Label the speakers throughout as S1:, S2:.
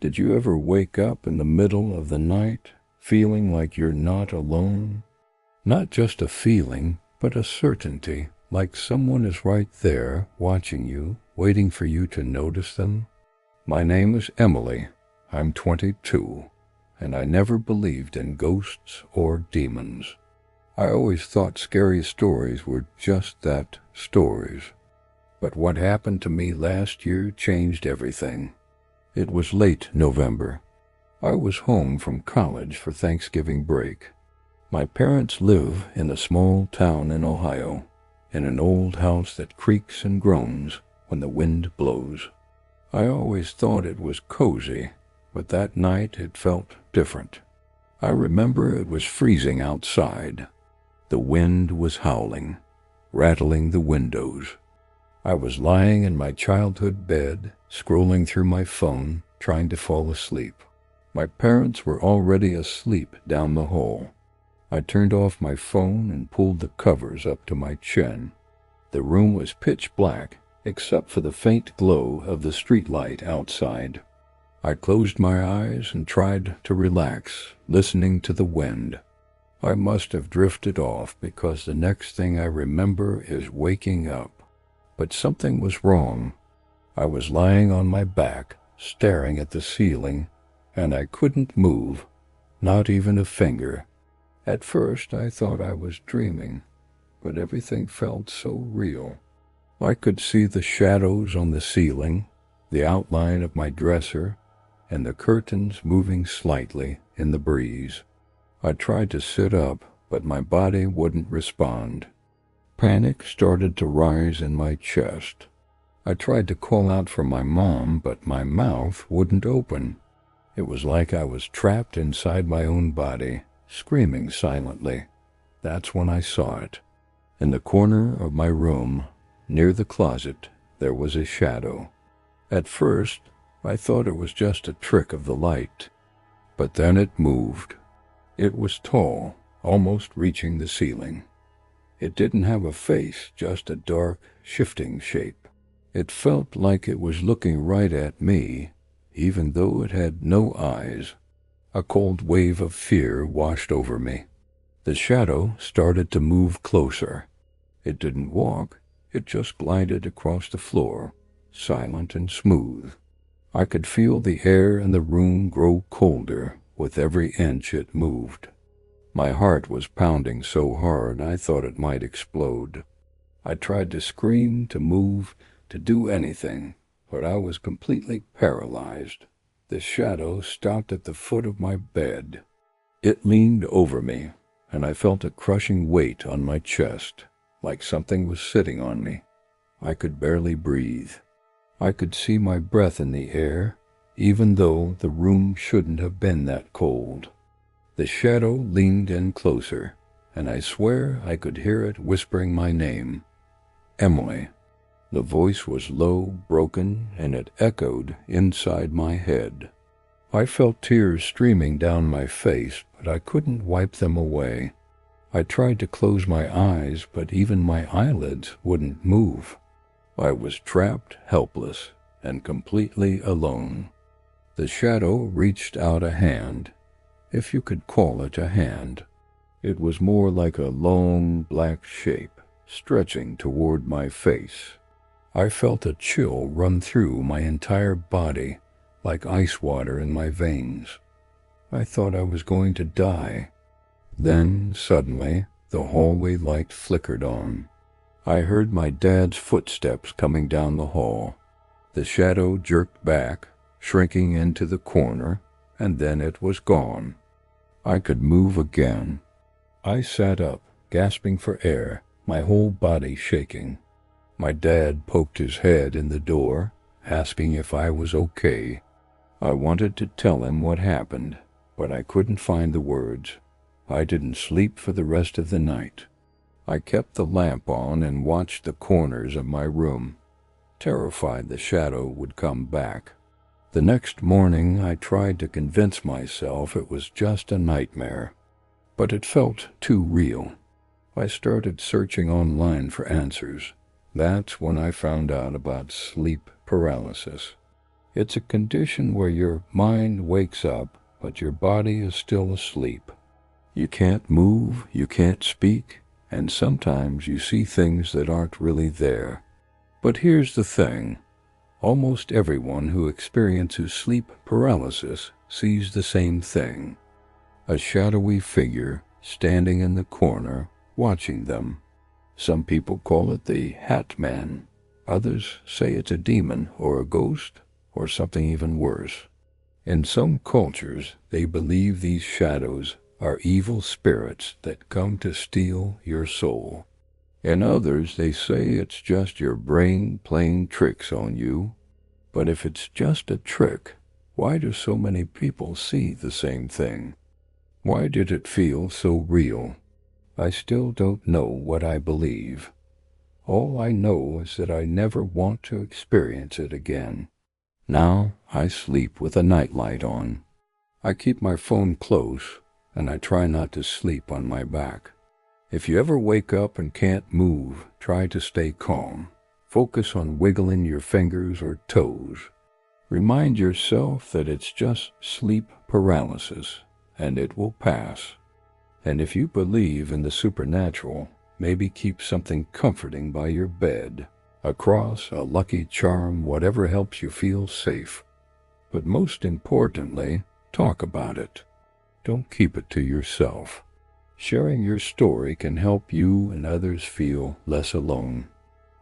S1: Did you ever wake up in the middle of the night feeling like you're not alone? Not just a feeling, but a certainty, like someone is right there watching you, waiting for you to notice them? My name is Emily. I'm 22, and I never believed in ghosts or demons. I always thought scary stories were just that, stories. But what happened to me last year changed everything. It was late November. I was home from college for Thanksgiving break. My parents live in a small town in Ohio, in an old house that creaks and groans when the wind blows. I always thought it was cozy, but that night it felt different. I remember it was freezing outside. The wind was howling, rattling the windows. I was lying in my childhood bed, scrolling through my phone, trying to fall asleep. My parents were already asleep down the hall. I turned off my phone and pulled the covers up to my chin. The room was pitch black, except for the faint glow of the streetlight outside. I closed my eyes and tried to relax, listening to the wind. I must have drifted off because the next thing I remember is waking up. But something was wrong. I was lying on my back, staring at the ceiling, and I couldn't move, not even a finger. At first I thought I was dreaming, but everything felt so real. I could see the shadows on the ceiling, the outline of my dresser, and the curtains moving slightly in the breeze. I tried to sit up, but my body wouldn't respond. Panic started to rise in my chest. I tried to call out for my mom, but my mouth wouldn't open. It was like I was trapped inside my own body, screaming silently. That's when I saw it. In the corner of my room, near the closet, there was a shadow. At first, I thought it was just a trick of the light, but then it moved. It was tall, almost reaching the ceiling. It didn't have a face, just a dark, shifting shape. It felt like it was looking right at me, even though it had no eyes. A cold wave of fear washed over me. The shadow started to move closer. It didn't walk, it just glided across the floor, silent and smooth. I could feel the air in the room grow colder with every inch it moved. My heart was pounding so hard I thought it might explode. I tried to scream, to move, to do anything, but I was completely paralyzed. The shadow stopped at the foot of my bed. It leaned over me, and I felt a crushing weight on my chest, like something was sitting on me. I could barely breathe. I could see my breath in the air, even though the room shouldn't have been that cold. The shadow leaned in closer, and I swear I could hear it whispering my name. Emily. The voice was low, broken, and it echoed inside my head. I felt tears streaming down my face, but I couldn't wipe them away. I tried to close my eyes, but even my eyelids wouldn't move. I was trapped, helpless, and completely alone. The shadow reached out a hand, if you could call it a hand. It was more like a long, black shape, stretching toward my face. I felt a chill run through my entire body, like ice water in my veins. I thought I was going to die. Then, suddenly, the hallway light flickered on. I heard my dad's footsteps coming down the hall. The shadow jerked back, shrinking into the corner, and then it was gone. I could move again. I sat up, gasping for air, my whole body shaking. My dad poked his head in the door, asking if I was okay. I wanted to tell him what happened, but I couldn't find the words. I didn't sleep for the rest of the night. I kept the lamp on and watched the corners of my room, terrified the shadow would come back. The next morning I tried to convince myself it was just a nightmare, but it felt too real. I started searching online for answers. That's when I found out about sleep paralysis. It's a condition where your mind wakes up, but your body is still asleep. You can't move, you can't speak, and sometimes you see things that aren't really there. But here's the thing. Almost everyone who experiences sleep paralysis sees the same thing. A shadowy figure standing in the corner, watching them. Some people call it the Hat Man. Others say it's a demon or a ghost or something even worse. In some cultures, they believe these shadows are evil spirits that come to steal your soul. In others, they say it's just your brain playing tricks on you. But if it's just a trick, why do so many people see the same thing? Why did it feel so real? I still don't know what I believe. All I know is that I never want to experience it again. Now I sleep with a nightlight on. I keep my phone close, and I try not to sleep on my back. If you ever wake up and can't move, try to stay calm. Focus on wiggling your fingers or toes. Remind yourself that it's just sleep paralysis, and it will pass. And if you believe in the supernatural, maybe keep something comforting by your bed. A cross, a lucky charm, whatever helps you feel safe. But most importantly, talk about it. Don't keep it to yourself. Sharing your story can help you and others feel less alone.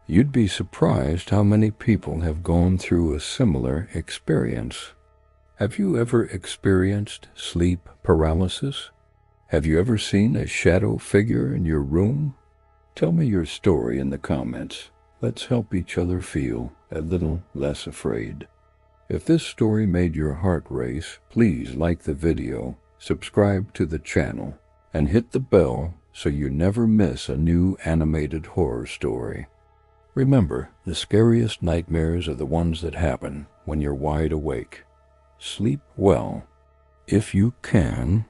S1: You'd be surprised how many people have gone through a similar experience. Have you ever experienced sleep paralysis? Have you ever seen a shadow figure in your room? Tell me your story in the comments. Let's help each other feel a little less afraid. If this story made your heart race, please like the video, subscribe to the channel, and hit the bell so you never miss a new animated horror story. Remember, the scariest nightmares are the ones that happen when you're wide awake. Sleep well, if you can.